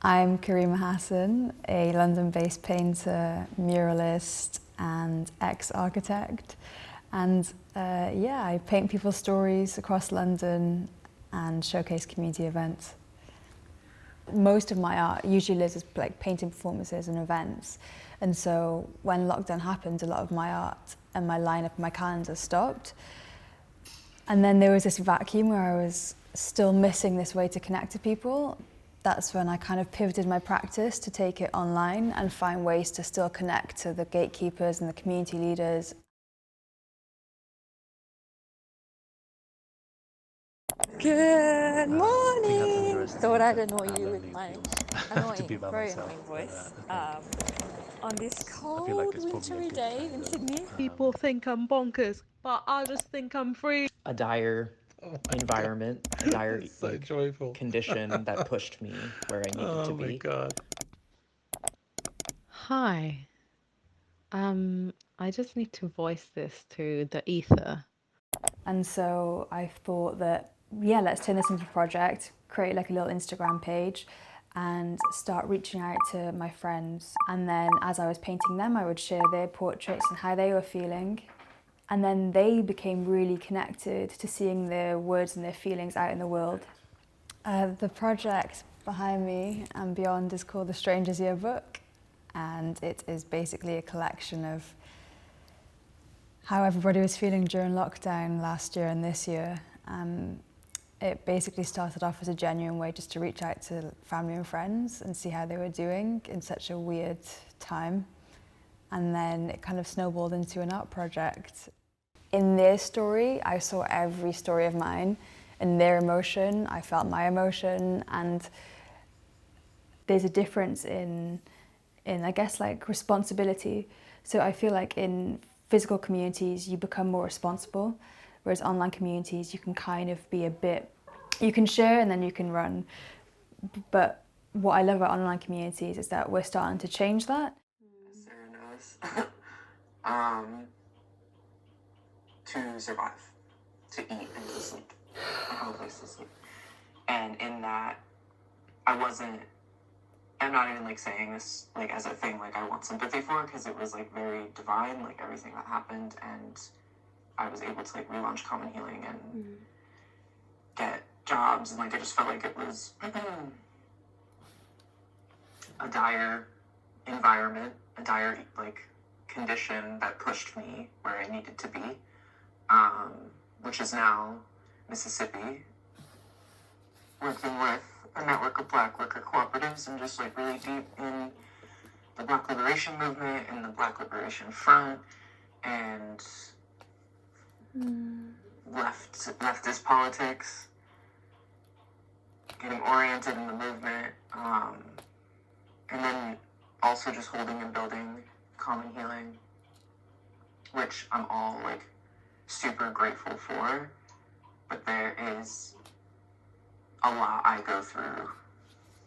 I'm Karimah Hassan, a London-based painter, muralist and ex-architect. And yeah, I paint people's stories across London and showcase community events. Most of my art usually lives as like painting performances and events. And so when lockdown happened, a lot of my art and my lineup and my calendar stopped. And then there was this vacuum where I was still missing this way to connect to people. That's when I kind of pivoted my practice to take it online and find ways to still connect to the gatekeepers and the community leaders. Good morning! Thought I'd annoy you with my annoying, very annoying voice on this cold, wintry day in Sydney. People think I'm bonkers, but I just think I'm free. A dire environment, a dire so joyful. condition that pushed me where I needed to be. Oh my god. Hi. I just need to voice this to the ether. And so I thought that, yeah, let's turn this into a project, create like a little Instagram page and start reaching out to my friends. And then as I was painting them, I would share their portraits and how they were feeling. And then they became really connected to seeing their words and their feelings out in the world. The project behind me and beyond is called The Stranger's Yearbook. And it is basically a collection of how everybody was feeling during lockdown last year and this year. It basically started off as a genuine way just to reach out to family and friends and see how they were doing in such a weird time. And then it kind of snowballed into an art project. In their story, I saw every story of mine. In their emotion, I felt my emotion. And there's a difference in I guess, like responsibility. So I feel like in physical communities, you become more responsible, whereas online communities, you can kind of be a bit, you can share and then you can run. But what I love about online communities is that we're starting to change that. Sarah knows. To survive, to eat and to sleep, and have a place to sleep. And in that, I'm not even like saying this like as a thing like I want sympathy for, because it was like very divine, like everything that happened, and I was able to like relaunch Common Healing and get jobs, and like I just felt like it was a dire environment, a dire like condition that pushed me where I needed to be, which is now Mississippi, working with a network of Black worker cooperatives and just like really deep in the Black Liberation Movement and the Black Liberation Front and leftist politics, getting oriented in the movement, and then also just holding and building Common Healing, which I'm all like super grateful for, but there is a lot I go through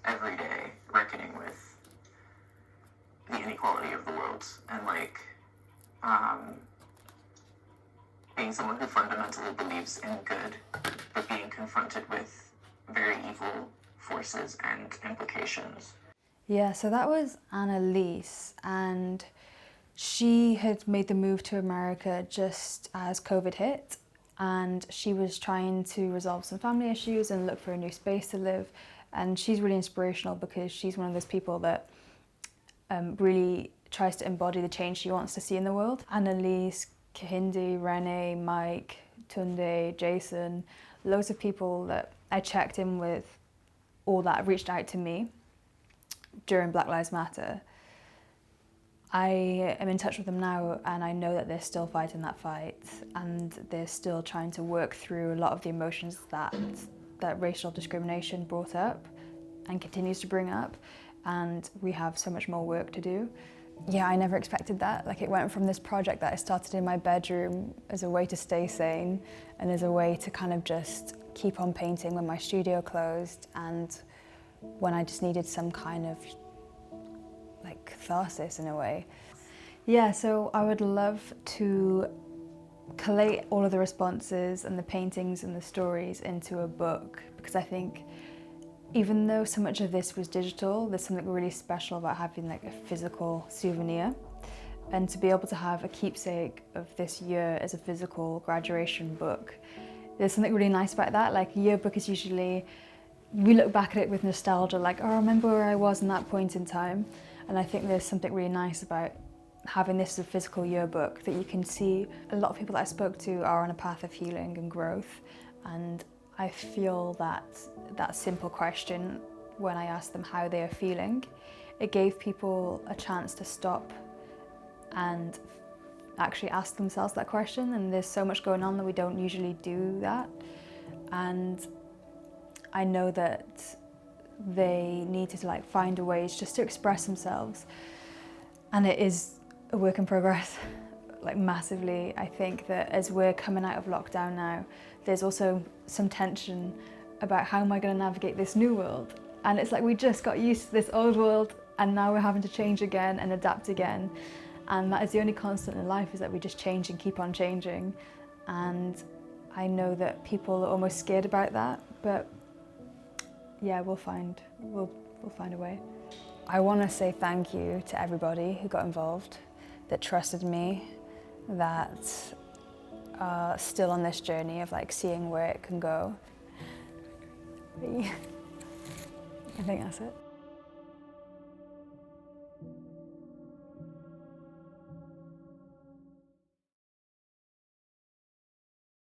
every day, reckoning with the inequality of the world and like being someone who fundamentally believes in good, but being confronted with very evil forces and implications. Yeah, so that was Annalise, and she had made the move to America just as COVID hit. And she was trying to resolve some family issues and look for a new space to live. And she's really inspirational because she's one of those people that really tries to embody the change she wants to see in the world. Annalise, Kahindi, Renee, Mike, Tunde, Jason, loads of people that I checked in with, all that reached out to me during Black Lives Matter. I am in touch with them now, and I know that they're still fighting that fight, and they're still trying to work through a lot of the emotions that racial discrimination brought up and continues to bring up, and we have so much more work to do. Yeah, I never expected that. Like, it went from this project that I started in my bedroom as a way to stay sane and as a way to kind of just keep on painting when my studio closed and when I just needed some kind of like catharsis in a way. Yeah, so I would love to collate all of the responses and the paintings and the stories into a book, because I think Even though so much of this was digital, there's something really special about having like a physical souvenir. And to be able to have a keepsake of this year as a physical graduation book, there's something really nice about that. Like, yearbook is usually, we look back at it with nostalgia, like, oh, I remember where I was in that point in time. And I think there's something really nice about having this as a physical yearbook, that you can see a lot of people that I spoke to are on a path of healing and growth. And I feel that that simple question, when I asked them how they are feeling, it gave people a chance to stop and actually ask themselves that question. And there's so much going on that we don't usually do that. And I know that they needed to like find a ways just to express themselves. And it is a work in progress, like massively. I think that as we're coming out of lockdown now, there's also some tension about how am I going to navigate this new world? And it's like we just got used to this old world and now we're having to change again and adapt again. And that is the only constant in life, is that we just change and keep on changing. And I know that people are almost scared about that, but yeah, we'll find a way. I want to say thank you to everybody who got involved, that trusted me, that are still on this journey of like seeing where it can go. I think that's it.